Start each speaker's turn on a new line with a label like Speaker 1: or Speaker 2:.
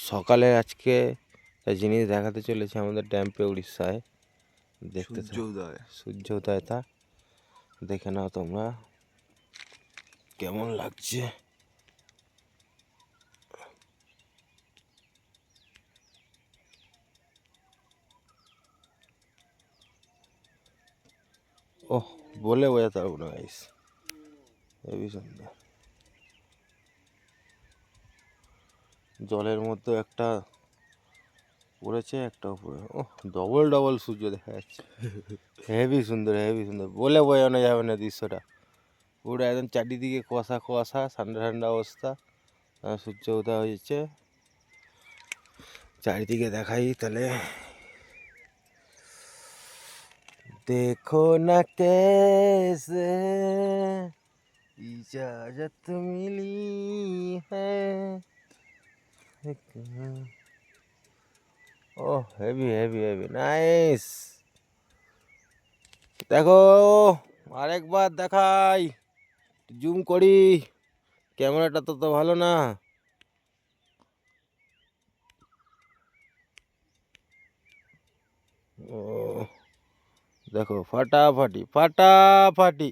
Speaker 1: সকালে আজকে জিনিস দেখাতে চলেছে আমাদের ড্যাম্পে উড়িষ্যায়। দেখতে সূর্যোদয়টা দেখে নাও তোমরা কেমন লাগছে। ওহ, বলে বোঝাতে পারবো না গাইস, হেবি সুন্দর। জলের মধ্যে একটা পড়েছে, একটা উপরে। ওহ, ডবল ডবল সূর্য দেখা যাচ্ছে। হেভি সুন্দর, হেভি সুন্দর, বলে বোঝানো যাবে না দৃশ্যটা। পুরো একদম চারিদিকে কুয়াশা কুয়াশা, ঠান্ডা ঠান্ডা অবস্থা। সূর্য উদয় হয়েছে, চারিদিকে দেখাই তাহলে। देखो न कैसे इजाजत मिली है। ओह, हेवी हेवी हेवी नाइस। দেখো আরেকবার দেখাই, জুম করি, ক্যামেরাটা তো ভালো না। ও দেখো, ফাটাফাটি ফাটাফাটি।